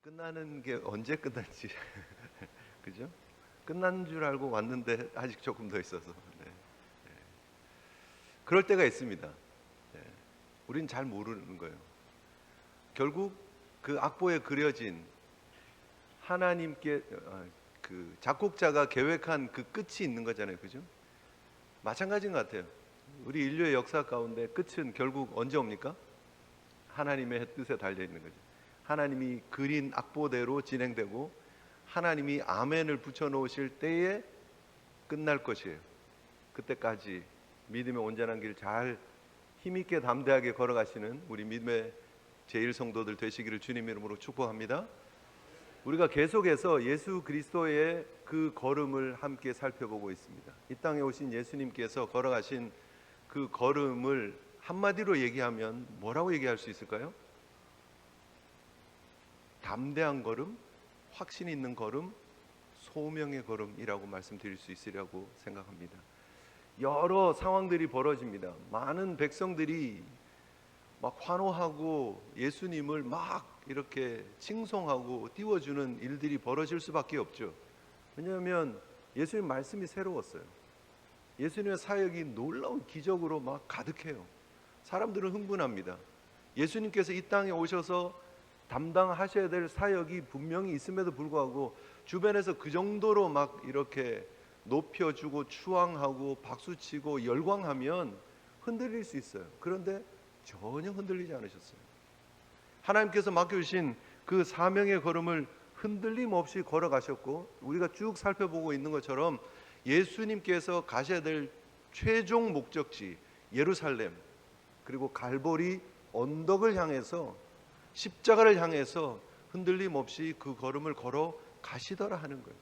끝나는 게 언제 끝날지 그죠? 끝난 줄 알고 왔는데 아직 조금 더 있어서 네. 그럴 때가 있습니다. 네. 우린 잘 모르는 거예요. 결국 그 악보에 그려진 하나님께 그 작곡자가 계획한 그 끝이 있는 거잖아요, 그죠? 마찬가지인 것 같아요. 우리 인류의 역사 가운데 끝은 결국 언제 옵니까? 하나님의 뜻에 달려 있는 거죠. 하나님이 그린 악보대로 진행되고 하나님이 아멘을 붙여 놓으실 때에 끝날 것이에요. 그때까지 믿음의 온전한 길 잘 힘있게 담대하게 걸어가시는 우리 믿음의 제1성도들 되시기를 주님 이름으로 축복합니다. 우리가 계속해서 예수 그리스도의 그 걸음을 함께 살펴보고 있습니다. 이 땅에 오신 예수님께서 걸어가신 그 걸음을 한마디로 얘기하면 뭐라고 얘기할 수 있을까요? 담대한 걸음, 확신 있는 걸음, 소명의 걸음이라고 말씀드릴 수 있으리라고 생각합니다. 여러 상황들이 벌어집니다. 많은 백성들이 막 환호하고 예수님을 막 이렇게 칭송하고 띄워주는 일들이 벌어질 수밖에 없죠. 왜냐하면 예수님 말씀이 새로웠어요. 예수님의 사역이 놀라운 기적으로 막 가득해요. 사람들은 흥분합니다. 예수님께서 이 땅에 오셔서 담당하셔야 될 사역이 분명히 있음에도 불구하고 주변에서 그 정도로 막 이렇게 높여주고 추앙하고 박수치고 열광하면 흔들릴 수 있어요. 그런데 전혀 흔들리지 않으셨어요. 하나님께서 맡겨주신 그 사명의 걸음을 흔들림 없이 걸어가셨고, 우리가 쭉 살펴보고 있는 것처럼 예수님께서 가셔야 될 최종 목적지 예루살렘, 그리고 갈보리 언덕을 향해서 십자가를 향해서 흔들림 없이 그 걸음을 걸어 가시더라 하는 거예요.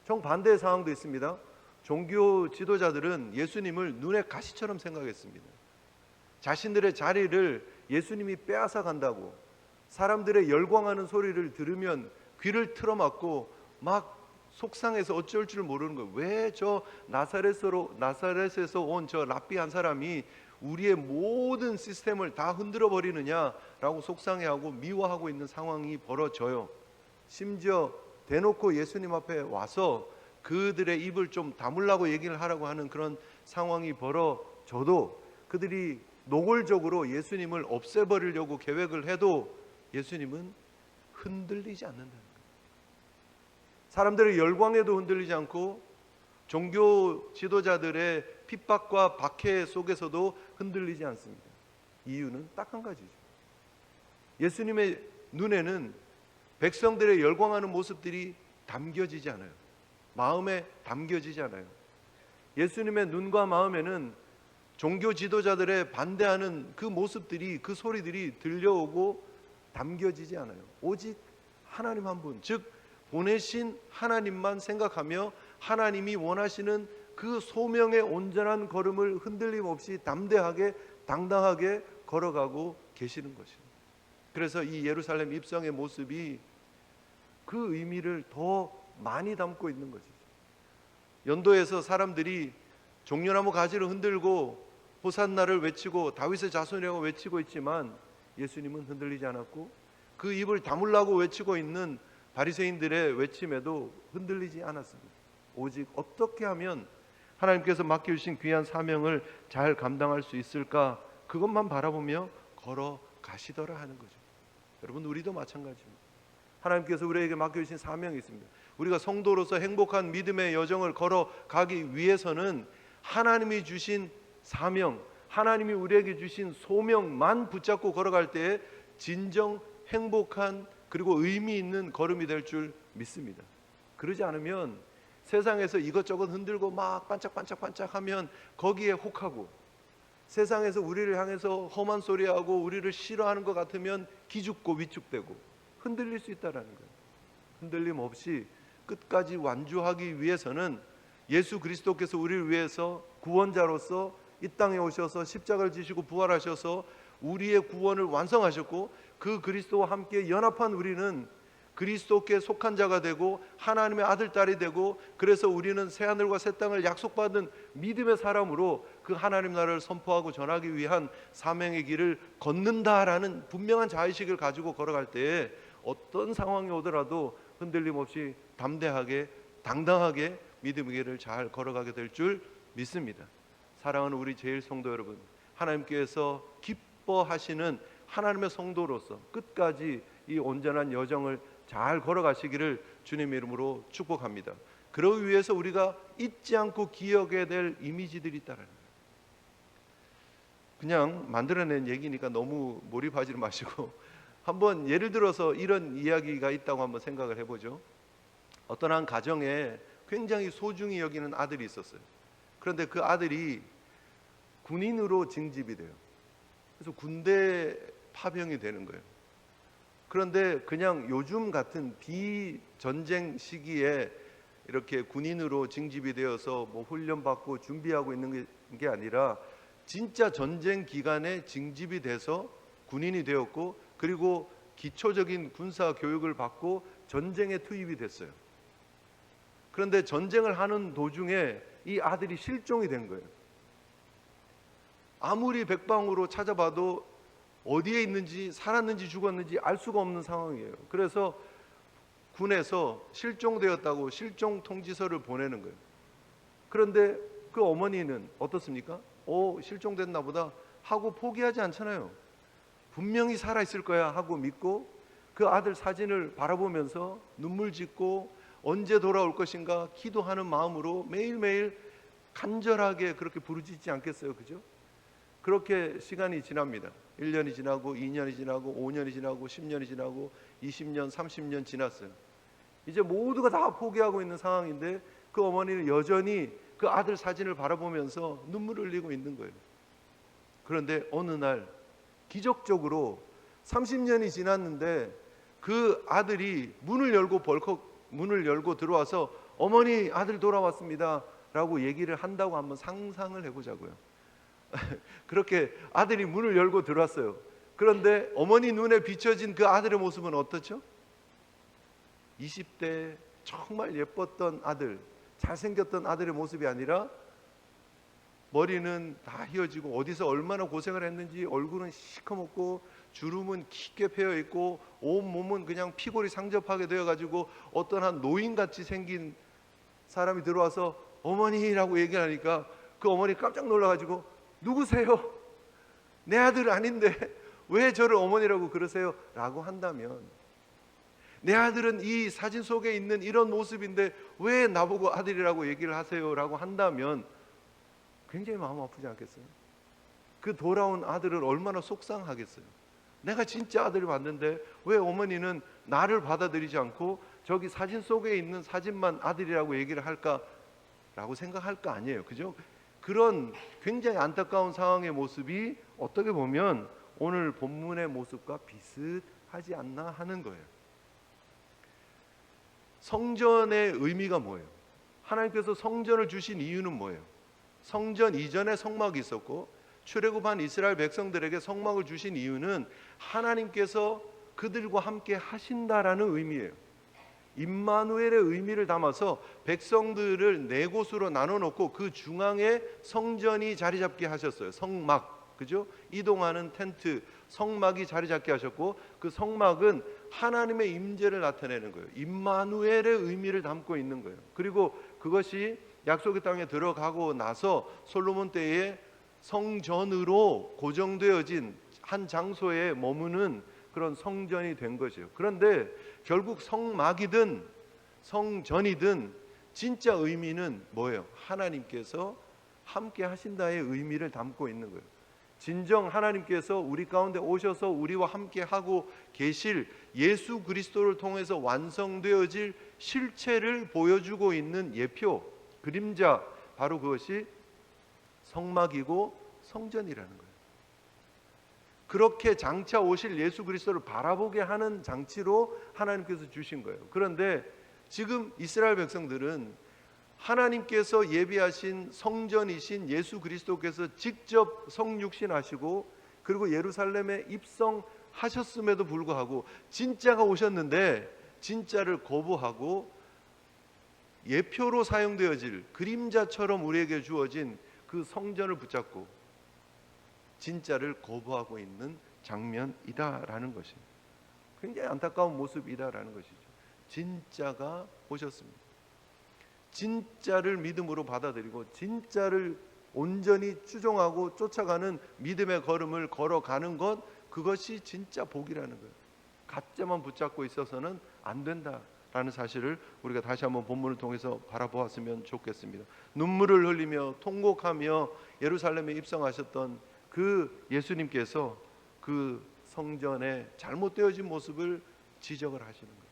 정반대의 상황도 있습니다. 종교 지도자들은 예수님을 눈의 가시처럼 생각했습니다. 자신들의 자리를 예수님이 빼앗아 간다고, 사람들의 열광하는 소리를 들으면 귀를 틀어막고 막 속상해서 어쩔 줄 모르는 거예요. 왜 저 나사렛에서 온 저 랍비 한 사람이 우리의 모든 시스템을 다 흔들어 버리느냐라고 속상해하고 미워하고 있는 상황이 벌어져요. 심지어 대놓고 예수님 앞에 와서 그들의 입을 좀 다물라고 얘기를 하라고 하는 그런 상황이 벌어져도 그들이 노골적으로 예수님을 없애버리려고 계획을 해도 예수님은 흔들리지 않는다는 거예요. 사람들의 열광에도 흔들리지 않고 종교 지도자들의 핍박과 박해 속에서도 흔들리지 않습니다. 이유는 딱 한 가지죠. 예수님의 눈에는 백성들의 열광하는 모습들이 담겨지지 않아요. 마음에 담겨지지 않아요. 예수님의 눈과 마음에는 종교 지도자들의 반대하는 그 모습들이, 그 소리들이 들려오고 담겨지지 않아요. 오직 하나님 한 분, 즉 보내신 하나님만 생각하며 하나님이 원하시는 그 소명의 온전한 걸음을 흔들림 없이 담대하게 당당하게 걸어가고 계시는 것입니다. 그래서 이 예루살렘 입성의 모습이 그 의미를 더 많이 담고 있는 것이죠. 연도에서 사람들이 종려나무 가지를 흔들고 호산나를 외치고 다윗의 자손이라고 외치고 있지만 예수님은 흔들리지 않았고, 그 입을 다물라고 외치고 있는 바리새인들의 외침에도 흔들리지 않았습니다. 오직 어떻게 하면 하나님께서 맡겨주신 귀한 사명을 잘 감당할 수 있을까, 그것만 바라보며 걸어가시더라 하는 거죠. 여러분, 우리도 마찬가지입니다. 하나님께서 우리에게 맡겨주신 사명이 있습니다. 우리가 성도로서 행복한 믿음의 여정을 걸어가기 위해서는 하나님이 주신 사명, 하나님이 우리에게 주신 소명만 붙잡고 걸어갈 때에 진정 행복한 그리고 의미 있는 걸음이 될 줄 믿습니다. 그러지 않으면 세상에서 이것저것 흔들고 막 반짝반짝반짝하면 거기에 혹하고, 세상에서 우리를 향해서 험한 소리하고 우리를 싫어하는 것 같으면 기죽고 위축되고 흔들릴 수 있다는 거예요. 흔들림 없이 끝까지 완주하기 위해서는 예수 그리스도께서 우리를 위해서 구원자로서 이 땅에 오셔서 십자가를 지시고 부활하셔서 우리의 구원을 완성하셨고, 그 그리스도와 함께 연합한 우리는 그리스도께 속한 자가 되고 하나님의 아들 딸이 되고, 그래서 우리는 새하늘과 새 땅을 약속받은 믿음의 사람으로 그 하나님 나라를 선포하고 전하기 위한 사명의 길을 걷는다라는 분명한 자의식을 가지고 걸어갈 때에 어떤 상황이 오더라도 흔들림 없이 담대하게 당당하게 믿음의 길을 잘 걸어가게 될 줄 믿습니다. 사랑하는 우리 제일 성도 여러분, 하나님께서 기뻐하시는 하나님의 성도로서 끝까지 이 온전한 여정을 잘 걸어가시기를 주님의 이름으로 축복합니다. 그러기 위해서 우리가 잊지 않고 기억해야 될 이미지들이 있다는 거예요. 그냥 만들어낸 얘기니까 너무 몰입하지 마시고 한번 예를 들어서 이런 이야기가 있다고 한번 생각을 해보죠. 어떤 한 가정에 굉장히 소중히 여기는 아들이 있었어요. 그런데 그 아들이 군인으로 징집이 돼요. 그래서 군대 파병이 되는 거예요. 그런데 그냥 요즘 같은 비전쟁 시기에 이렇게 군인으로 징집이 되어서 뭐 훈련받고 준비하고 있는 게 아니라 진짜 전쟁 기간에 징집이 돼서 군인이 되었고, 그리고 기초적인 군사 교육을 받고 전쟁에 투입이 됐어요. 그런데 전쟁을 하는 도중에 이 아들이 실종이 된 거예요. 아무리 백방으로 찾아봐도 어디에 있는지, 살았는지 죽었는지 알 수가 없는 상황이에요. 그래서 군에서 실종되었다고 실종 통지서를 보내는 거예요. 그런데 그 어머니는 어떻습니까? 실종됐나 보다 하고 포기하지 않잖아요. 분명히 살아있을 거야 하고 믿고 그 아들 사진을 바라보면서 눈물 짓고 언제 돌아올 것인가 기도하는 마음으로 매일매일 간절하게 그렇게 부르짖지 않겠어요? 그죠? 그렇게 시간이 지납니다. 1년이 지나고 2년이 지나고 5년이 지나고 10년이 지나고 20년, 30년 지났어요. 이제 모두가 다 포기하고 있는 상황인데 그 어머니는 여전히 그 아들 사진을 바라보면서 눈물을 흘리고 있는 거예요. 그런데 어느 날 기적적으로 30년이 지났는데 그 아들이 문을 열고 들어와서 어머니, 아들 돌아왔습니다 라고 얘기를 한다고 한번 상상을 해보자고요. 그렇게 아들이 문을 열고 들어왔어요. 그런데 어머니 눈에 비춰진 그 아들의 모습은 어떻죠? 20대 정말 예뻤던 아들, 잘생겼던 아들의 모습이 아니라 머리는 다 휘어지고 어디서 얼마나 고생을 했는지 얼굴은 시커멓고 주름은 깊게 패여 있고 온 몸은 그냥 피골이 상접하게 되어가지고 어떤 한 노인같이 생긴 사람이 들어와서 어머니라고 얘기하니까 그 어머니 깜짝 놀라가지고 누구세요? 내 아들 아닌데 왜 저를 어머니라고 그러세요? 라고 한다면, 내 아들은 이 사진 속에 있는 이런 모습인데 왜 나보고 아들이라고 얘기를 하세요? 라고 한다면 굉장히 마음 아프지 않겠어요? 그 돌아온 아들은 얼마나 속상하겠어요? 내가 진짜 아들을 봤는데 왜 어머니는 나를 받아들이지 않고 저기 사진 속에 있는 사진만 아들이라고 얘기를 할까라고 생각할 거 아니에요. 그죠? 그런 굉장히 안타까운 상황의 모습이 어떻게 보면 오늘 본문의 모습과 비슷하지 않나 하는 거예요. 성전의 의미가 뭐예요? 하나님께서 성전을 주신 이유는 뭐예요? 성전 이전에 성막이 있었고 출애굽한 이스라엘 백성들에게 성막을 주신 이유는 하나님께서 그들과 함께 하신다라는 의미예요. 임마누엘의 의미를 담아서 백성들을 네 곳으로 나눠 놓고 그 중앙에 성전이 자리 잡게 하셨어요. 성막, 그죠? 이동하는 텐트, 성막이 자리 잡게 하셨고 그 성막은 하나님의 임재를 나타내는 거예요. 임마누엘의 의미를 담고 있는 거예요. 그리고 그것이 약속의 땅에 들어가고 나서 솔로몬 때에 성전으로 고정되어진 한 장소에 머무는 그런 성전이 된 것이에요. 그런데 결국 성막이든 성전이든 진짜 의미는 뭐예요? 하나님께서 함께 하신다의 의미를 담고 있는 거예요. 진정 하나님께서 우리 가운데 오셔서 우리와 함께 하고 계실 예수 그리스도를 통해서 완성되어질 실체를 보여주고 있는 예표, 그림자, 바로 그것이 성막이고 성전이라는 거예요. 그렇게 장차 오실 예수 그리스도를 바라보게 하는 장치로 하나님께서 주신 거예요. 그런데 지금 이스라엘 백성들은 하나님께서 예비하신 성전이신 예수 그리스도께서 직접 성육신하시고 그리고 예루살렘에 입성하셨음에도 불구하고 진짜가 오셨는데 진짜를 거부하고 예표로 사용되어질 그림자처럼 우리에게 주어진 그 성전을 붙잡고 진짜를 거부하고 있는 장면이다라는 것입니다. 굉장히 안타까운 모습이다라는 것이죠. 진짜가 오셨습니다. 진짜를 믿음으로 받아들이고 진짜를 온전히 추종하고 쫓아가는 믿음의 걸음을 걸어가는 것, 그것이 진짜 복이라는 거예요. 가짜만 붙잡고 있어서는 안 된다라는 사실을 우리가 다시 한번 본문을 통해서 바라보았으면 좋겠습니다. 눈물을 흘리며 통곡하며 예루살렘에 입성하셨던 그 예수님께서 그 성전의 잘못되어진 모습을 지적을 하시는 거예요.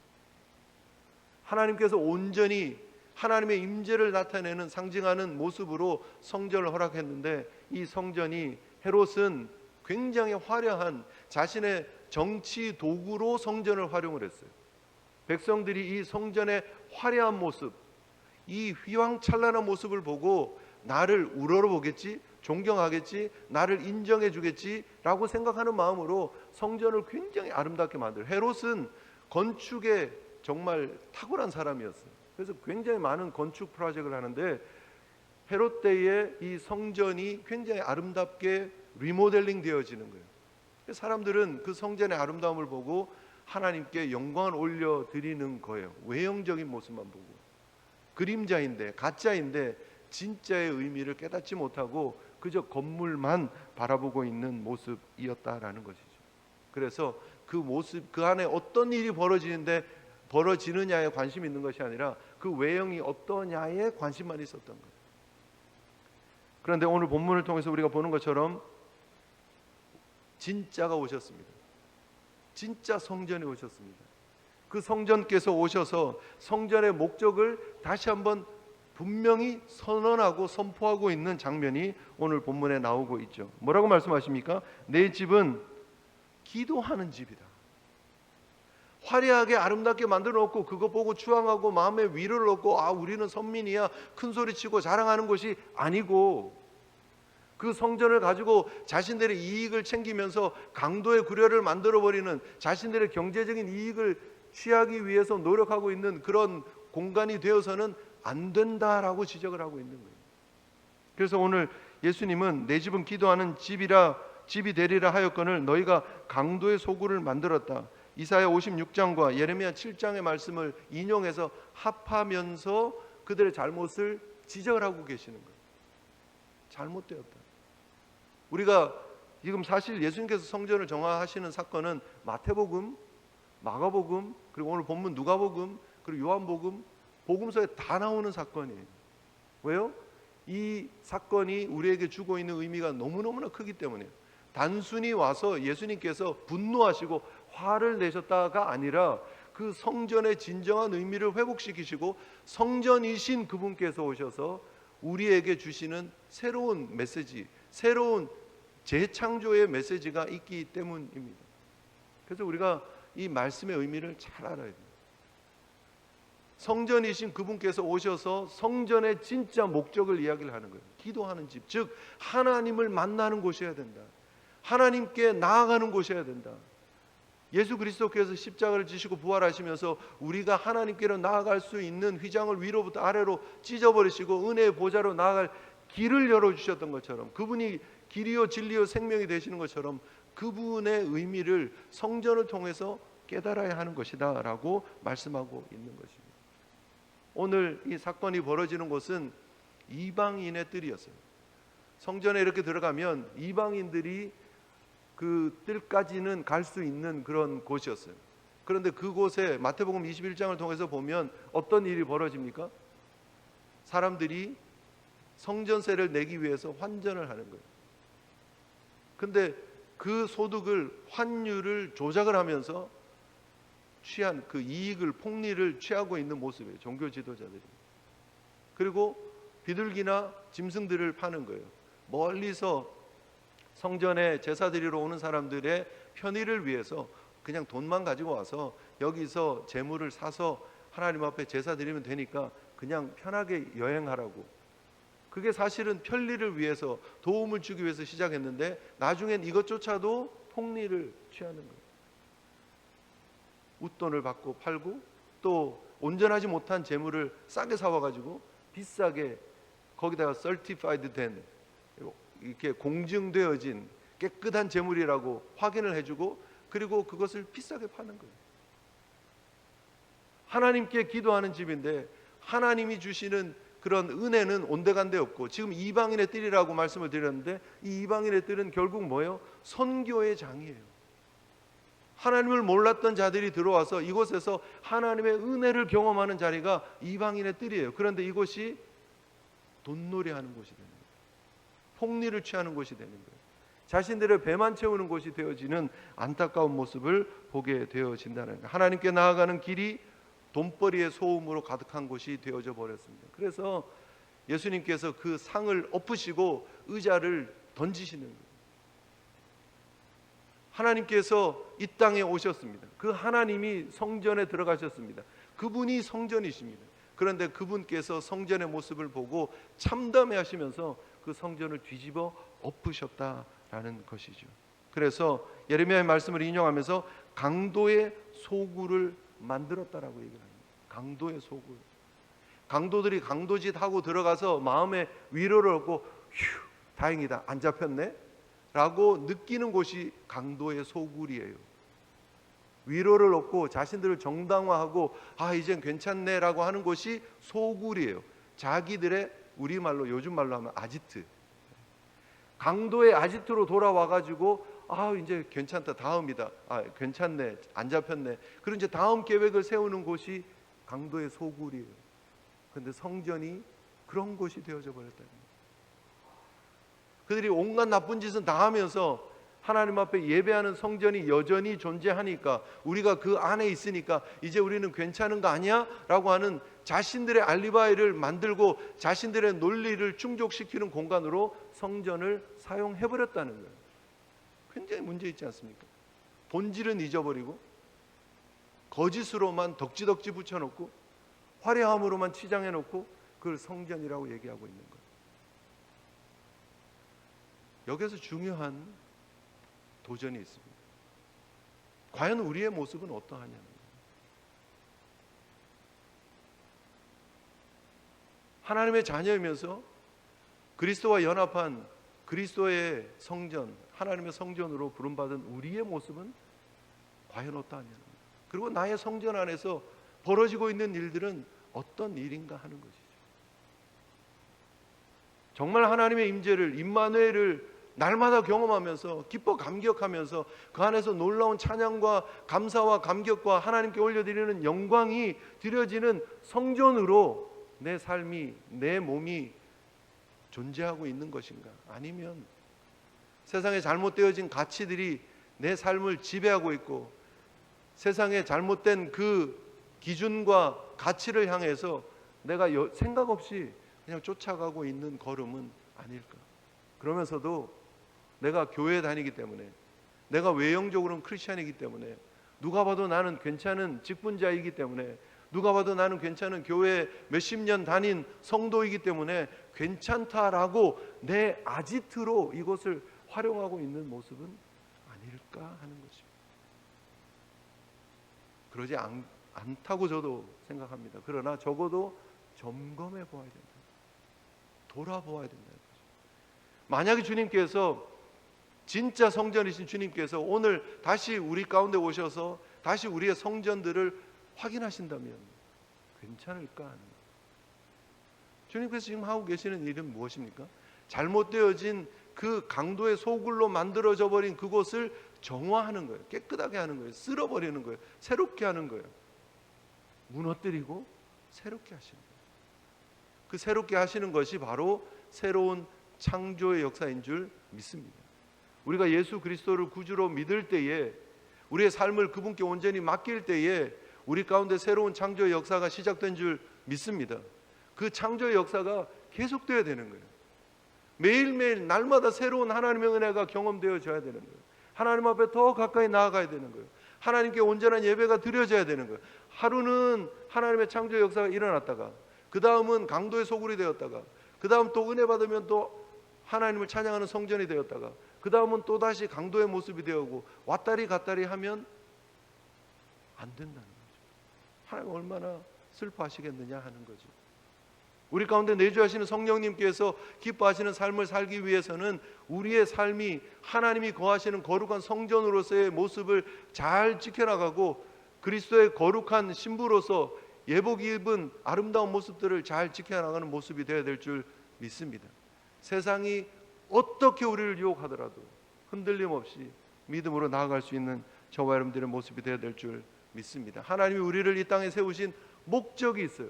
하나님께서 온전히 하나님의 임재를 나타내는 상징하는 모습으로 성전을 허락했는데, 이 성전이 헤롯은 굉장히 화려한 자신의 정치 도구로 성전을 활용을 했어요. 백성들이 이 성전의 화려한 모습, 이 휘황찬란한 모습을 보고 나를 우러러보겠지, 존경하겠지, 나를 인정해 주겠지 라고 생각하는 마음으로 성전을 굉장히 아름답게 만들어요. 헤롯은 건축에 정말 탁월한 사람이었어요. 그래서 굉장히 많은 건축 프로젝트를 하는데, 헤롯 때에 이 성전이 굉장히 아름답게 리모델링 되어지는 거예요. 사람들은 그 성전의 아름다움을 보고 하나님께 영광을 올려드리는 거예요. 외형적인 모습만 보고. 그림자인데, 가짜인데 진짜의 의미를 깨닫지 못하고 그저 건물만 바라보고 있는 모습이었다라는 것이죠. 그래서 그 모습, 그 안에 어떤 일이 벌어지느냐에 관심이 있는 것이 아니라 그 외형이 어떠냐에 관심만 있었던 거예요. 그런데 오늘 본문을 통해서 우리가 보는 것처럼 진짜가 오셨습니다. 진짜 성전에 오셨습니다. 그 성전께서 오셔서 성전의 목적을 다시 한번 분명히 선언하고 선포하고 있는 장면이 오늘 본문에 나오고 있죠. 뭐라고 말씀하십니까? 내 집은 기도하는 집이다. 화려하게 아름답게 만들어 놓고 그거 보고 추앙하고 마음에 위로를 얻고 우리는 선민이야 큰 소리치고 자랑하는 것이 아니고, 그 성전을 가지고 자신들의 이익을 챙기면서 강도의 구려를 만들어버리는, 자신들의 경제적인 이익을 취하기 위해서 노력하고 있는 그런 공간이 되어서는 안 된다라고 지적을 하고 있는 거예요. 그래서 오늘 예수님은 내 집은 기도하는 집이 되리라 하였거늘 너희가 강도의 소굴을 만들었다. 이사야 56장과 예레미야 7장의 말씀을 인용해서 합하면서 그들의 잘못을 지적을 하고 계시는 거예요. 잘못되었다. 우리가 지금 사실 예수님께서 성전을 정화하시는 사건은 마태복음, 마가복음, 그리고 오늘 본문 누가복음, 그리고 요한복음, 복음서에 다 나오는 사건이에요. 왜요? 이 사건이 우리에게 주고 있는 의미가 너무너무나 크기 때문이에요. 단순히 와서 예수님께서 분노하시고 화를 내셨다가 아니라 그 성전의 진정한 의미를 회복시키시고 성전이신 그분께서 오셔서 우리에게 주시는 새로운 메시지, 새로운 재창조의 메시지가 있기 때문입니다. 그래서 우리가 이 말씀의 의미를 잘 알아야 돼요. 성전이신 그분께서 오셔서 성전의 진짜 목적을 이야기를 하는 거예요. 기도하는 집, 즉 하나님을 만나는 곳이어야 된다. 하나님께 나아가는 곳이어야 된다. 예수 그리스도께서 십자가를 지시고 부활하시면서 우리가 하나님께로 나아갈 수 있는 휘장을 위로부터 아래로 찢어버리시고 은혜의 보좌로 나아갈 길을 열어주셨던 것처럼, 그분이 길이요 진리요 생명이 되시는 것처럼 그분의 의미를 성전을 통해서 깨달아야 하는 것이다 라고 말씀하고 있는 것입니다. 오늘 이 사건이 벌어지는 곳은 이방인의 뜰이었어요. 성전에 이렇게 들어가면 이방인들이 그 뜰까지는 갈 수 있는 그런 곳이었어요. 그런데 그곳에 마태복음 21장을 통해서 보면 어떤 일이 벌어집니까? 사람들이 성전세를 내기 위해서 환전을 하는 거예요. 근데 그 소득을, 환율을 조작을 하면서 취한 그 이익을, 폭리를 취하고 있는 모습이에요. 종교 지도자들이. 그리고 비둘기나 짐승들을 파는 거예요. 멀리서 성전에 제사 드리러 오는 사람들의 편의를 위해서 그냥 돈만 가지고 와서 여기서 재물을 사서 하나님 앞에 제사 드리면 되니까 그냥 편하게 여행하라고. 그게 사실은 편리를 위해서, 도움을 주기 위해서 시작했는데 나중엔 이것조차도 폭리를 취하는 거예요. 웃돈을 받고 팔고 또 온전하지 못한 재물을 싸게 사와가지고 비싸게 거기다가 certified 된, 이렇게 공증되어진 깨끗한 재물이라고 확인을 해주고 그리고 그것을 비싸게 파는 거예요. 하나님께 기도하는 집인데 하나님이 주시는 그런 은혜는 온데간데 없고, 지금 이방인의 뜰이라고 말씀을 드렸는데 이 이방인의 뜰은 결국 뭐예요? 선교의 장이에요. 하나님을 몰랐던 자들이 들어와서 이곳에서 하나님의 은혜를 경험하는 자리가 이방인의 뜰이에요. 그런데 이곳이 돈놀이하는 곳이 되는 거예요. 폭리를 취하는 곳이 되는 거예요. 자신들의 배만 채우는 곳이 되어지는 안타까운 모습을 보게 되어진다는 거예요. 하나님께 나아가는 길이 돈벌이의 소음으로 가득한 곳이 되어져 버렸습니다. 그래서 예수님께서 그 상을 엎으시고 의자를 던지시는 거예요. 하나님께서 이 땅에 오셨습니다. 그 하나님이 성전에 들어가셨습니다. 그분이 성전이십니다. 그런데 그분께서 성전의 모습을 보고 참담해 하시면서 그 성전을 뒤집어 엎으셨다라는 것이죠. 그래서 예레미야의 말씀을 인용하면서 강도의 소굴을 만들었다라고 얘기를 합니다. 강도의 소굴. 강도들이 강도짓 하고 들어가서 마음에 위로를 얻고 휴, 다행이다, 안 잡혔네 라고 느끼는 곳이 강도의 소굴이에요. 위로를 얻고 자신들을 정당화하고 이젠 괜찮네 라고 하는 곳이 소굴이에요. 자기들의, 우리말로 요즘 말로 하면 아지트, 강도의 아지트로 돌아와가지고 이제 괜찮다, 다음이다, 괜찮네, 안 잡혔네, 그리고 이제 다음 계획을 세우는 곳이 강도의 소굴이에요. 그런데 성전이 그런 곳이 되어져 버렸다는 거예요. 그들이 온갖 나쁜 짓은 다 하면서 하나님 앞에 예배하는 성전이 여전히 존재하니까, 우리가 그 안에 있으니까 이제 우리는 괜찮은 거 아니야? 라고 하는 자신들의 알리바이를 만들고 자신들의 논리를 충족시키는 공간으로 성전을 사용해버렸다는 거예요. 굉장히 문제 있지 않습니까? 본질은 잊어버리고 거짓으로만 덕지덕지 붙여놓고 화려함으로만 치장해놓고 그걸 성전이라고 얘기하고 있는 거예요. 여기서 중요한 도전이 있습니다. 과연 우리의 모습은 어떠하냐는 거예요. 하나님의 자녀이면서 그리스도와 연합한 그리스도의 성전, 하나님의 성전으로 부름받은 우리의 모습은 과연 어떠하냐는 거예요. 그리고 나의 성전 안에서 벌어지고 있는 일들은 어떤 일인가 하는 것이죠. 정말 하나님의 임재를, 임마누엘을 날마다 경험하면서 기뻐 감격하면서 그 안에서 놀라운 찬양과 감사와 감격과 하나님께 올려드리는 영광이 드려지는 성전으로 내 삶이, 내 몸이 존재하고 있는 것인가? 아니면 세상에 잘못되어진 가치들이 내 삶을 지배하고 있고 세상에 잘못된 그 기준과 가치를 향해서 내가 생각 없이 그냥 쫓아가고 있는 걸음은 아닐까? 그러면서도 내가 교회에 다니기 때문에, 내가 외형적으로는 크리스찬이기 때문에, 누가 봐도 나는 괜찮은 직분자이기 때문에, 누가 봐도 나는 괜찮은 교회 몇십 년 다닌 성도이기 때문에 괜찮다라고 내 아지트로 이것을 활용하고 있는 모습은 아닐까 하는 것입니다. 그러지 않다고 저도 생각합니다. 그러나 적어도 점검해 보아야 된다. 돌아보아야 된다는 거죠. 만약에 주님께서, 진짜 성전이신 주님께서 오늘 다시 우리 가운데 오셔서 다시 우리의 성전들을 확인하신다면 괜찮을까 하는 거예요. 주님께서 지금 하고 계시는 일은 무엇입니까? 잘못되어진 그 강도의 소굴로 만들어져 버린 그곳을 정화하는 거예요. 깨끗하게 하는 거예요. 쓸어버리는 거예요. 새롭게 하는 거예요. 무너뜨리고 새롭게 하시는 거예요. 그 새롭게 하시는 것이 바로 새로운 창조의 역사인 줄 믿습니다. 우리가 예수 그리스도를 구주로 믿을 때에, 우리의 삶을 그분께 온전히 맡길 때에 우리 가운데 새로운 창조의 역사가 시작된 줄 믿습니다. 그 창조의 역사가 계속되어야 되는 거예요. 매일매일 날마다 새로운 하나님의 은혜가 경험되어져야 되는 거예요. 하나님 앞에 더 가까이 나아가야 되는 거예요. 하나님께 온전한 예배가 드려져야 되는 거예요. 하루는 하나님의 창조의 역사가 일어났다가, 그 다음은 강도의 소굴이 되었다가, 그 다음 또 은혜 받으면 또 하나님을 찬양하는 성전이 되었다가, 그 다음은 또다시 강도의 모습이 되어오고, 왔다리 갔다리 하면 안 된다는 거죠. 하나님 얼마나 슬퍼하시겠느냐 하는 거죠. 우리 가운데 내주하시는 성령님께서 기뻐하시는 삶을 살기 위해서는 우리의 삶이 하나님이 거하시는 거룩한 성전으로서의 모습을 잘 지켜나가고 그리스도의 거룩한 신부로서 예복 입은 아름다운 모습들을 잘 지켜나가는 모습이 되어야 될 줄 믿습니다. 세상이 어떻게 우리를 유혹하더라도 흔들림 없이 믿음으로 나아갈 수 있는 저와 여러분들의 모습이 되어야 될 줄 믿습니다. 하나님이 우리를 이 땅에 세우신 목적이 있어요.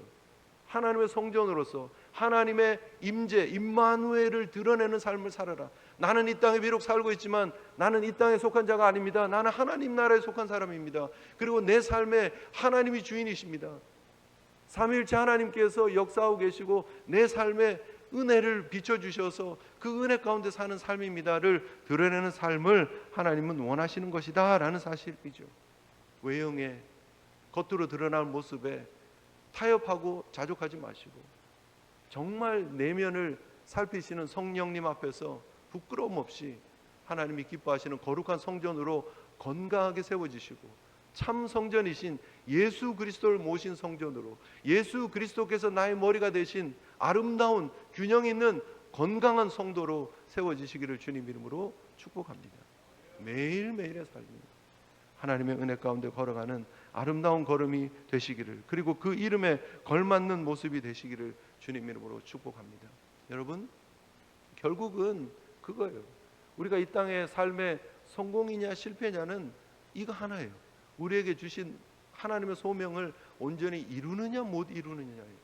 하나님의 성전으로서 하나님의 임재, 임마누엘을 드러내는 삶을 살아라. 나는 이 땅에 비록 살고 있지만 나는 이 땅에 속한 자가 아닙니다. 나는 하나님 나라에 속한 사람입니다. 그리고 내 삶에 하나님이 주인이십니다. 삼위일체 하나님께서 역사하고 계시고 내 삶에 은혜를 비춰주셔서 그 은혜 가운데 사는 삶입니다를 드러내는 삶을 하나님은 원하시는 것이다 라는 사실이죠. 외형에 겉으로 드러나는 모습에 타협하고 자족하지 마시고 정말 내면을 살피시는 성령님 앞에서 부끄러움 없이 하나님이 기뻐하시는 거룩한 성전으로 건강하게 세워지시고 참 성전이신 예수 그리스도를 모신 성전으로 예수 그리스도께서 나의 머리가 되신 아름다운 균형 있는 건강한 성도로 세워지시기를 주님 이름으로 축복합니다. 매일매일의 삶이 하나님의 은혜 가운데 걸어가는 아름다운 걸음이 되시기를, 그리고 그 이름에 걸맞는 모습이 되시기를 주님 이름으로 축복합니다. 여러분, 결국은 그거예요. 우리가 이 땅의 삶의 성공이냐 실패냐는 이거 하나예요. 우리에게 주신 하나님의 소명을 온전히 이루느냐 못 이루느냐예요.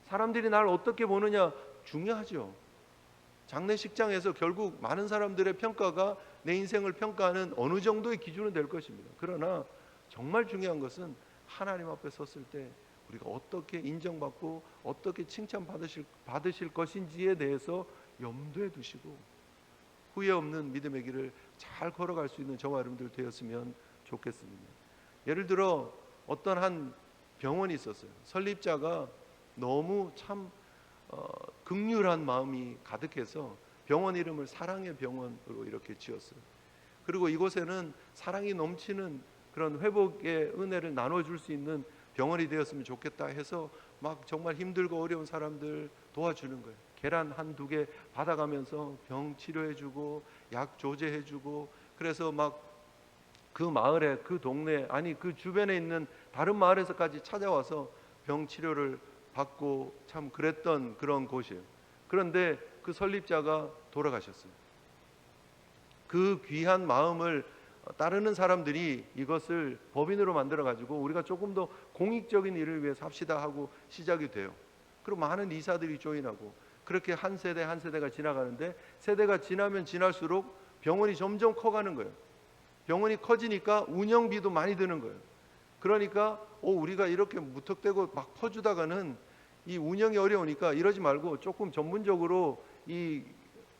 사람들이 날 어떻게 보느냐 중요하죠. 장례식장에서 결국 많은 사람들의 평가가 내 인생을 평가하는 어느 정도의 기준은 될 것입니다. 그러나 정말 중요한 것은 하나님 앞에 섰을 때 우리가 어떻게 인정받고 어떻게 칭찬받으실 것인지에 대해서 염두에 두시고 후회 없는 믿음의 길을 잘 걸어갈 수 있는 저와 여러분들 되었으면 좋겠습니다. 예를 들어 어떤 한 병원이 있었어요. 설립자가 너무 참 극률한 마음이 가득해서 병원 이름을 사랑의 병원으로 이렇게 지었어요. 그리고 이곳에는 사랑이 넘치는 그런 회복의 은혜를 나눠줄 수 있는 병원이 되었으면 좋겠다 해서 막 정말 힘들고 어려운 사람들 도와주는 거예요. 계란 한두 개 받아가면서 병 치료해주고 약 조제해주고, 그래서 막 그 마을에, 그 동네, 아니 그 주변에 있는 다른 마을에서까지 찾아와서 병 치료를 받고 참 그랬던 그런 곳이에요. 그런데 그 설립자가 돌아가셨어요. 그 귀한 마음을 따르는 사람들이 이것을 법인으로 만들어 가지고 우리가 조금 더 공익적인 일을 위해서 합시다 하고 시작이 돼요. 그리고 많은 이사들이 조인하고 그렇게 한 세대 한 세대가 지나가는데, 세대가 지나면 지날수록 병원이 점점 커가는 거예요. 병원이 커지니까 운영비도 많이 드는 거예요. 그러니까 우리가 이렇게 무턱대고 막 퍼주다가는 이 운영이 어려우니까 이러지 말고 조금 전문적으로 이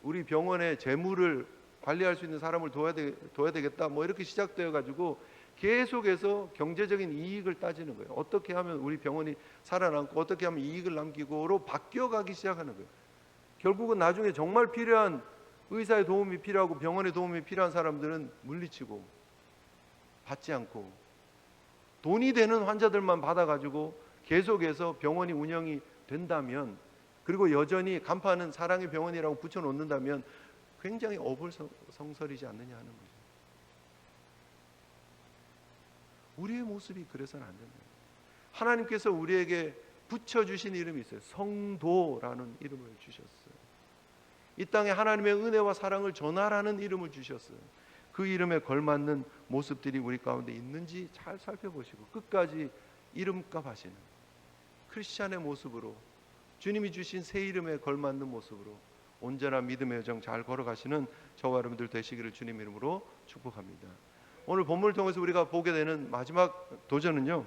우리 병원의 재무를 관리할 수 있는 사람을 둬야 되겠다, 뭐 이렇게 시작되어 가지고 계속해서 경제적인 이익을 따지는 거예요. 어떻게 하면 우리 병원이 살아남고 어떻게 하면 이익을 남기고로 바뀌어가기 시작하는 거예요. 결국은 나중에 정말 필요한 의사의 도움이 필요하고 병원의 도움이 필요한 사람들은 물리치고 받지 않고 돈이 되는 환자들만 받아가지고 계속해서 병원이 운영이 된다면, 그리고 여전히 간판은 사랑의 병원이라고 붙여놓는다면 굉장히 어불성설이지 않느냐 하는 거죠. 우리의 모습이 그래서는 안 됩니다. 하나님께서 우리에게 붙여주신 이름이 있어요. 성도라는 이름을 주셨어요. 이 땅에 하나님의 은혜와 사랑을 전하라는 이름을 주셨어요. 그 이름에 걸맞는 모습들이 우리 가운데 있는지 잘 살펴보시고 끝까지 이름값 하시는 크리스찬의 모습으로, 주님이 주신 새 이름에 걸맞는 모습으로 온전한 믿음의 여정 잘 걸어가시는 저와 여러분들 되시기를 주님 이름으로 축복합니다. 오늘 본문을 통해서 우리가 보게 되는 마지막 도전은요,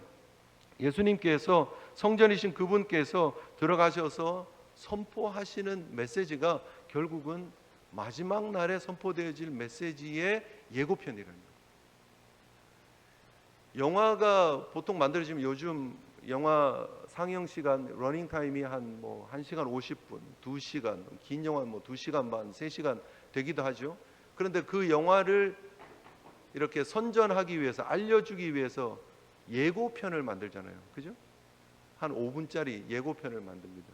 예수님께서 성전이신 그분께서 들어가셔서 선포하시는 메시지가 결국은 마지막 날에 선포되어질 메시지의 예고편이라는 거예요. 영화가 보통 만들어지면 요즘 영화 상영 시간 러닝 타임이 한 1시간 50분, 2시간, 긴 영화 2시간 반, 3시간 되기도 하죠. 그런데 그 영화를 이렇게 선전하기 위해서, 알려주기 위해서 예고편을 만들잖아요. 그죠? 한 5분짜리 예고편을 만듭니다.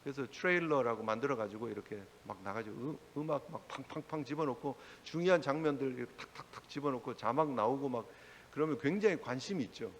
그래서 트레일러라고 만들어 가지고 이렇게 막 나가지고 음악 막 팡팡팡 집어넣고 중요한 장면들 이렇게 탁탁탁 집어넣고 자막 나오고 막 그러면 굉장히 관심이 있죠.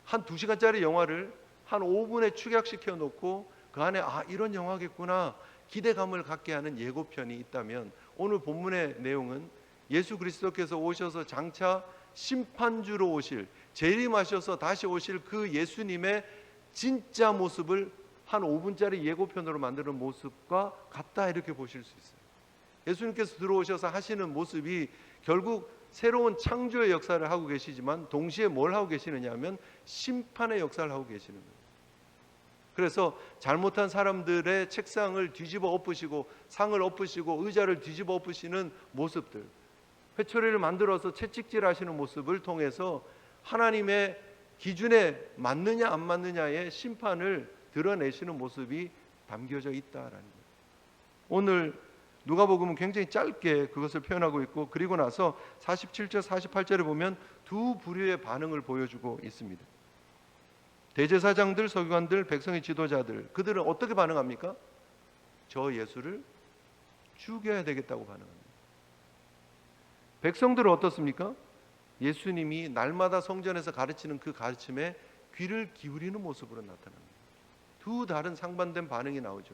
한 2시간짜리 영화를 한 5분에 축약시켜 놓고 그 안에 이런 영화겠구나 기대감을 갖게 하는 예고편이 있다면, 오늘 본문의 내용은 예수 그리스도께서 오셔서 장차 심판주로 오실, 재림하셔서 다시 오실 그 예수님의 진짜 모습을 한 5분짜리 예고편으로 만드는 모습과 같다, 이렇게 보실 수 있어요. 예수님께서 들어오셔서 하시는 모습이 결국 새로운 창조의 역사를 하고 계시지만 동시에 뭘 하고 계시느냐 하면 심판의 역사를 하고 계시는 거예요. 그래서 잘못한 사람들의 책상을 뒤집어 엎으시고 상을 엎으시고 의자를 뒤집어 엎으시는 모습들, 회초리를 만들어서 채찍질 하시는 모습을 통해서 하나님의 기준에 맞느냐 안 맞느냐의 심판을 드러내시는 모습이 담겨져 있다라는 거예요. 오늘 누가복음은 굉장히 짧게 그것을 표현하고 있고, 그리고 나서 47절 48절에 보면 두 부류의 반응을 보여주고 있습니다. 대제사장들, 서기관들, 백성의 지도자들, 그들은 어떻게 반응합니까? 저 예수를 죽여야 되겠다고 반응합니다. 백성들은 어떻습니까? 예수님이 날마다 성전에서 가르치는 그 가르침에 귀를 기울이는 모습으로 나타납니다. 두 다른 상반된 반응이 나오죠.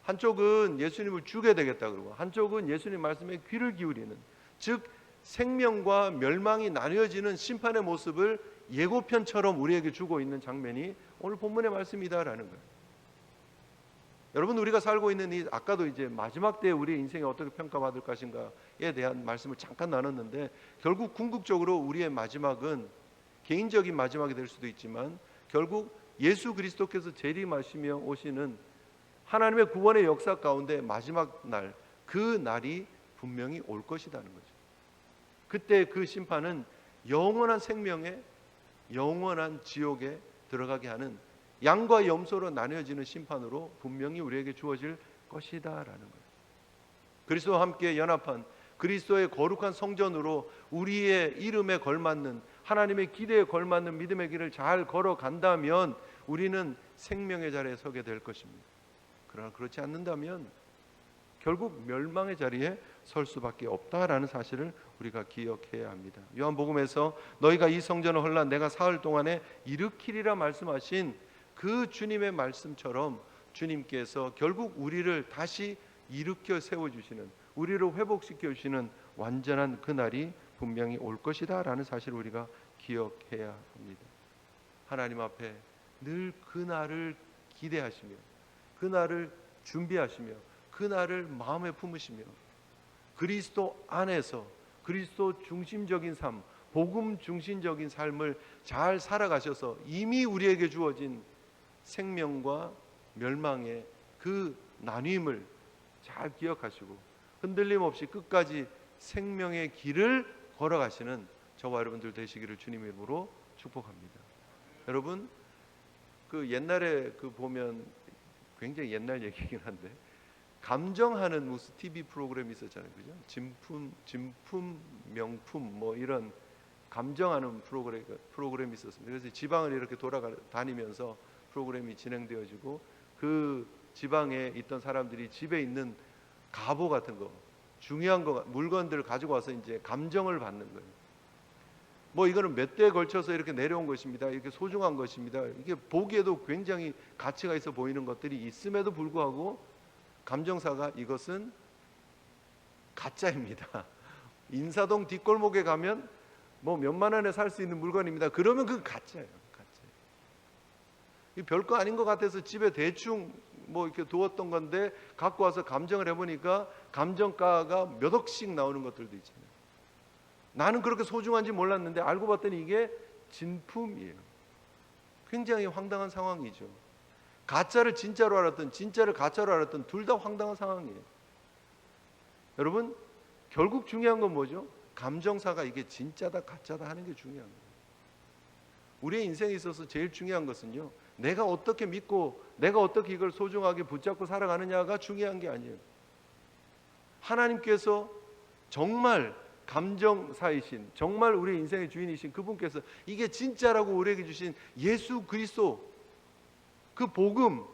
한쪽은 예수님을 죽여야 되겠다 그러고, 한쪽은 예수님 말씀에 귀를 기울이는, 즉 생명과 멸망이 나뉘어지는 심판의 모습을 예고편처럼 우리에게 주고 있는 장면이 오늘 본문의 말씀이다라는 거예요. 여러분, 우리가 살고 있는 이, 아까도 이제 마지막 때에 우리의 인생이 어떻게 평가받을 것인가에 대한 말씀을 잠깐 나눴는데, 결국 궁극적으로 우리의 마지막은 개인적인 마지막이 될 수도 있지만 결국 예수 그리스도께서 재림하시며 오시는 하나님의 구원의 역사 가운데 마지막 날, 그 날이 분명히 올 것이라는 거죠. 그때 그 심판은 영원한 생명에, 영원한 지옥에 들어가게 하는 양과 염소로 나뉘어지는 심판으로 분명히 우리에게 주어질 것이다라는 거예요. 그리스도와 함께 연합한 그리스도의 거룩한 성전으로 우리의 이름에 걸맞는, 하나님의 기대에 걸맞는 믿음의 길을 잘 걸어간다면 우리는 생명의 자리에 서게 될 것입니다. 그러나 그렇지 않는다면 결국 멸망의 자리에 설 수밖에 없다라는 사실을 우리가 기억해야 합니다. 요한복음에서 너희가 이 성전을 헐라 내가 사흘 동안에 일으키리라 말씀하신 그 주님의 말씀처럼 주님께서 결국 우리를 다시 일으켜 세워주시는, 우리를 회복시켜 주시는 완전한 그날이 분명히 올 것이다 라는 사실을 우리가 기억해야 합니다. 하나님 앞에 늘 그날을 기대하시며 그날을 준비하시며 그날을 마음에 품으시며 그리스도 안에서 그리스도 중심적인 삶, 복음 중심적인 삶을 잘 살아가셔서 이미 우리에게 주어진 생명과 멸망의 그 나뉘음을 잘 기억하시고 흔들림 없이 끝까지 생명의 길을 걸어가시는 저와 여러분들 되시기를 주님의 이름으로 축복합니다. 여러분, 그 옛날에 그 보면 굉장히 옛날 얘기긴 한데 감정하는 무슨 TV 프로그램이 있었잖아요, 그죠? 진품, 명품 뭐 이런 감정하는 프로그램이 있었습니다. 그래서 지방을 이렇게 돌아다니면서 프로그램이 진행되어지고 그 지방에 있던 사람들이 집에 있는 갑오 같은 거, 중요한 거, 물건들을 가지고 와서 이제 감정을 받는 거예요. 뭐 이거는 몇 대에 걸쳐서 이렇게 내려온 것입니다. 이렇게 소중한 것입니다. 이게 보기에도 굉장히 가치가 있어 보이는 것들이 있음에도 불구하고 감정사가 이것은 가짜입니다. 인사동 뒷골목에 가면 뭐 몇만 원에 살 수 있는 물건입니다. 그러면 그건 가짜예요. 이 별거 아닌 것 같아서 집에 대충 뭐 이렇게 두었던 건데 갖고 와서 감정을 해보니까 감정가가 몇 억씩 나오는 것들도 있잖아요. 나는 그렇게 소중한지 몰랐는데 알고 봤더니 이게 진품이에요. 굉장히 황당한 상황이죠. 가짜를 진짜로 알았던, 진짜를 가짜로 알았던 둘 다 황당한 상황이에요. 여러분, 결국 중요한 건 뭐죠? 감정사가 이게 진짜다 가짜다 하는 게 중요한 거예요. 우리의 인생에 있어서 제일 중요한 것은요, 내가 어떻게 믿고 내가 어떻게 이걸 소중하게 붙잡고 살아가느냐가 중요한 게 아니에요. 하나님께서 정말 감정사이신, 정말 우리 인생의 주인이신 그분께서 이게 진짜라고 우리에게 주신 예수 그리스도, 그 복음,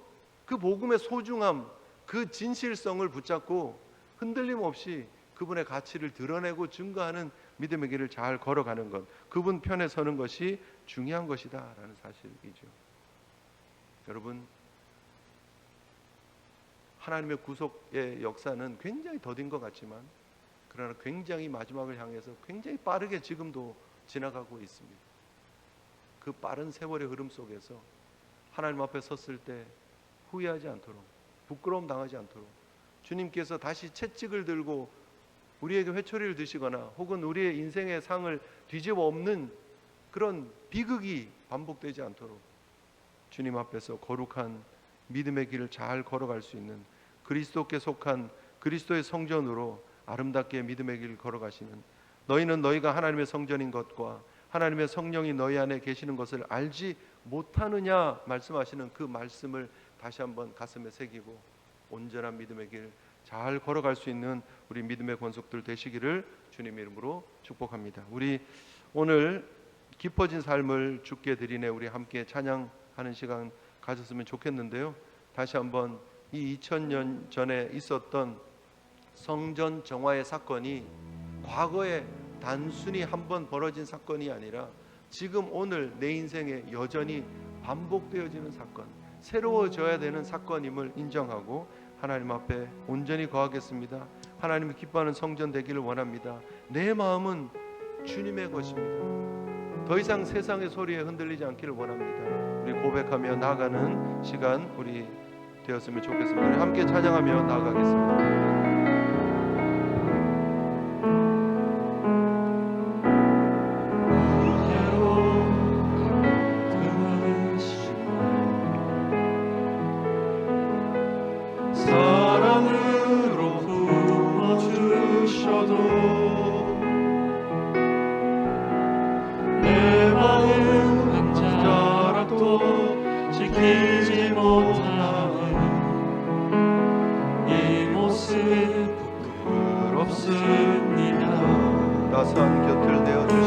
그 복음의 소중함, 그 진실성을 붙잡고 흔들림 없이 그분의 가치를 드러내고 증거하는 믿음의 길을 잘 걸어가는 것, 그분 편에 서는 것이 중요한 것이다 라는 사실이죠. 여러분, 하나님의 구속의 역사는 굉장히 더딘 것 같지만, 그러나 굉장히 마지막을 향해서 굉장히 빠르게 지금도 지나가고 있습니다. 그 빠른 세월의 흐름 속에서 하나님 앞에 섰을 때 후회하지 않도록, 부끄러움 당하지 않도록, 주님께서 다시 채찍을 들고 우리에게 회초리를 드시거나 혹은 우리의 인생의 상을 뒤집어 엎는 그런 비극이 반복되지 않도록 주님 앞에서 거룩한 믿음의 길을 잘 걸어갈 수 있는, 그리스도께 속한 그리스도의 성전으로 아름답게 믿음의 길을 걸어가시는, 너희는 너희가 하나님의 성전인 것과 하나님의 성령이 너희 안에 계시는 것을 알지 못하느냐 말씀하시는 그 말씀을 다시 한번 가슴에 새기고 온전한 믿음의 길 잘 걸어갈 수 있는 우리 믿음의 권속들 되시기를 주님의 이름으로 축복합니다. 우리 오늘 깊어진 삶을 주께 드리네, 우리 함께 찬양하는 시간 가졌으면 좋겠는데요. 다시 한번 이 2000년 전에 있었던 성전 정화의 사건이 과거에 단순히 한번 벌어진 사건이 아니라 지금 오늘 내 인생에 여전히 반복되어지는 사건, 새로워져야 되는 사건임을 인정하고 하나님 앞에 온전히 거하겠습니다. 하나님이 기뻐하는 성전 되기를 원합니다. 내 마음은 주님의 것입니다. 더 이상 세상의 소리에 흔들리지 않기를 원합니다. 우리 고백하며 나아가는 시간 우리 되었으면 좋겠습니다. 우리 함께 찬양하며 나아가겠습니다. 따스한 곁을 내어주신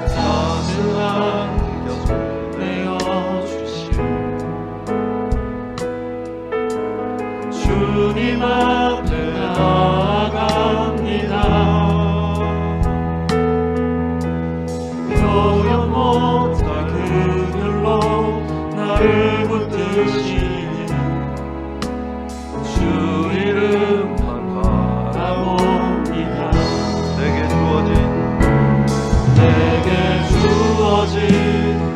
따스한 곁을 내어주신 주님 앞에 나아갑니다. 표현 못할 그늘로 나를 붙드시니 주 이름만 바라봅니다. 내게 주어진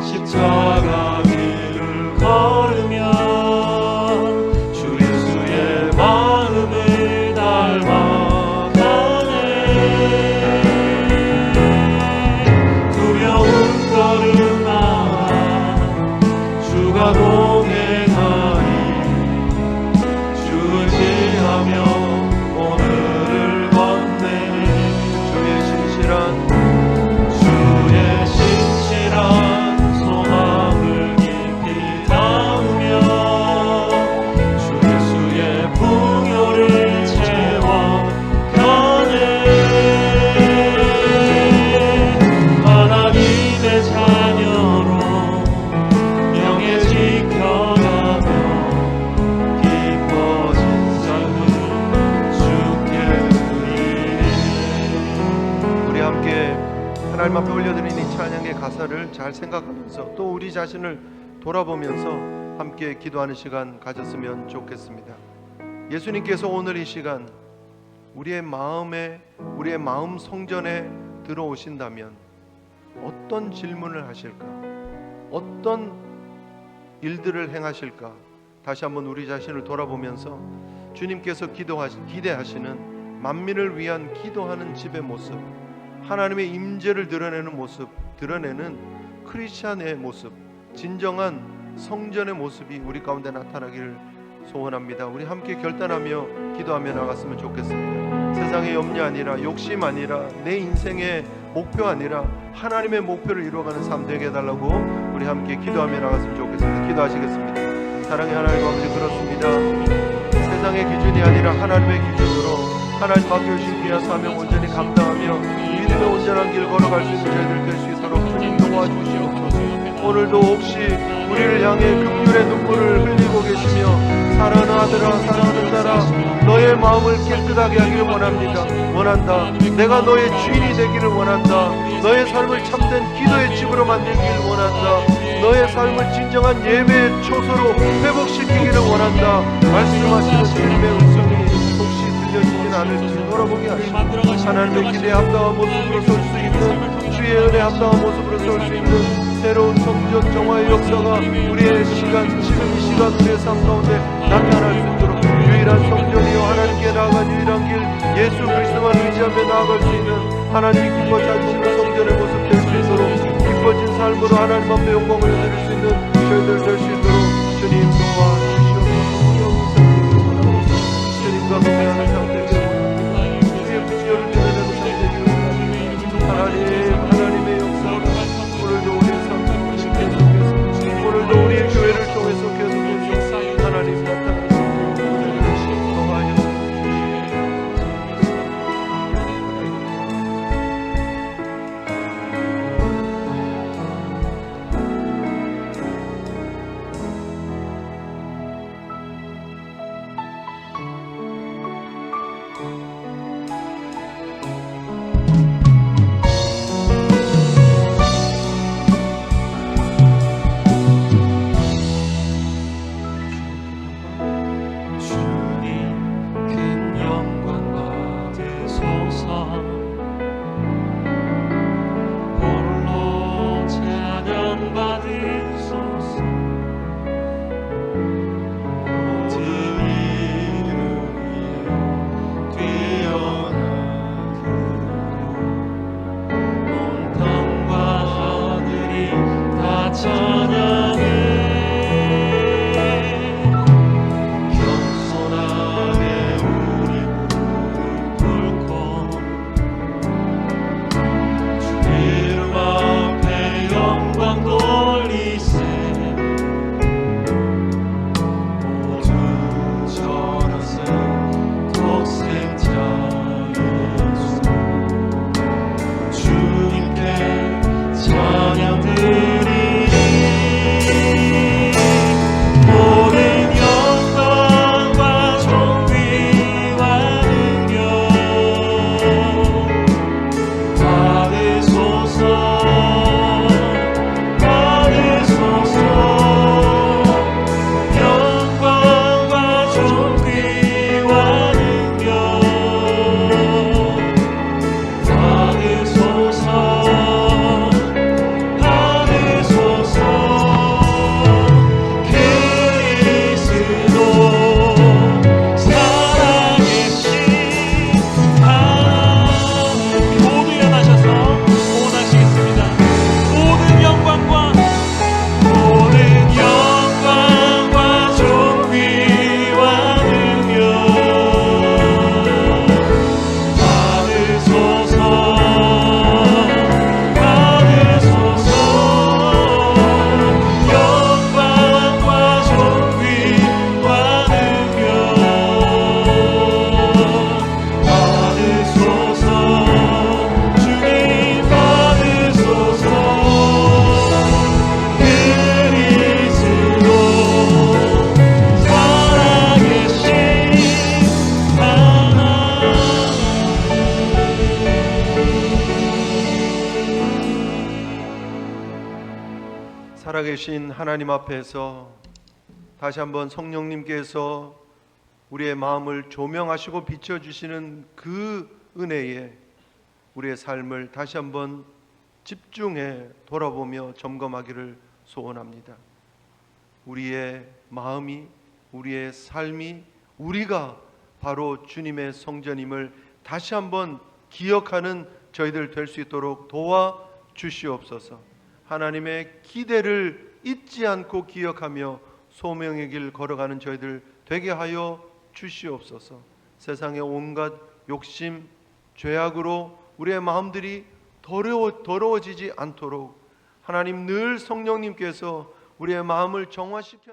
십자가 길을 걸으며 주 예수의 마음을 닮아가네. 두려운 걸음 나와 주가 동행하니 주를 지하며 오늘을 건네니 주의 신실한 소망을 깊이 담으며 주 예수의 풍요를 채워가네. 하나님의 자녀로 영에 지켜가며 깊어진 삶을 주께 드리네. 우리 함께 하나님 앞에 올려드린 이 찬양의 가사를 잘 생각하면서 또 우리 자신을 돌아보면서 함께 기도하는 시간 가졌으면 좋겠습니다. 예수님께서 오늘 이 시간 우리의 마음에, 우리의 마음 성전에 들어오신다면 어떤 질문을 하실까? 어떤 일들을 행하실까? 다시 한번 우리 자신을 돌아보면서 주님께서 기대하시는 만민을 위한 기도하는 집의 모습, 하나님의 임재를 드러내는 모습, 드러내는 크리스찬의 모습, 진정한 성전의 모습이 우리 가운데 나타나기를 소원합니다. 우리 함께 결단하며 기도하며 나갔으면 좋겠습니다. 세상의 염려 아니라, 욕심 아니라, 내 인생의 목표 아니라 하나님의 목표를 이루어가는 삶 되게 해달라고 우리 함께 기도하며 나갔으면 좋겠습니다. 기도하시겠습니다. 사랑의 하나님 아버지, 그렇습니다. 세상의 기준이 아니라 하나님의 기준으로 하나님 맡겨주신 귀한 사명 온전히 감당하며 믿음의 온전한 길 걸어갈 수 있는 저희들 될 수 있도록 주님 도와주시옵소서. 오늘도 혹시 우리를 향해 긍휼의 눈물을 흘리고 계시며 사랑하는 아들아 사랑하는 딸아 너의 마음을 깨끗하게 하기를 원한다. 내가 너의 주인이 되기를 원한다. 너의 삶을 참된 기도의 집으로 만들기를 원한다. 너의 삶을 진정한 예배의 초소로 회복시키기를 원한다. 말씀하시는 주님의 음성이 혹시 들려지진 않을지 돌아보게 하시고 하나님의 기대에 합당한 모습으로 설 수 있는 주의 은혜에 합당한 모습으로 설 수 있는 새로운 성전 정화의 역사가 우리의 시간 지금 이 시간 우리의 삶 가운데 나타날 수 있도록 유일한 성전이요 하나님께 나아간 유일한 길 예수 그리스도만 의지하며 나아갈 수 있는 하나님이 기뻐 찾으시는 성전의 모습 될 수 있도록 기뻐진 삶으로 하나님 앞에 영광을 드릴 수 있는 저희들 될 수 있도록 주님 도와주시옵소서. 주님과 동행하는 상태에 주의 부지혈을 드러내는 상태에 하나님의 역사가 오늘도 우리의 삶 가운데 계속해서 오늘도 우리의 교회를 통해서 계속해서 하나님 나타나시고 동하여 살아계신 하나님 앞에서 다시 한번 성령님께서 우리의 마음을 조명하시고 비춰주시는 그 은혜에 우리의 삶을 다시 한번 집중해 돌아보며 점검하기를 소원합니다. 우리의 마음이, 우리의 삶이, 우리가 바로 주님의 성전임을 다시 한번 기억하는 저희들 될 수 있도록 도와주시옵소서. 하나님의 기대를 잊지 않고 기억하며 소명의 길 걸어가는 저희들 되게 하여 주시옵소서. 세상의 온갖 욕심, 죄악으로 우리의 마음들이 더러워지지 않도록 하나님 늘 성령님께서 우리의 마음을 정화시켜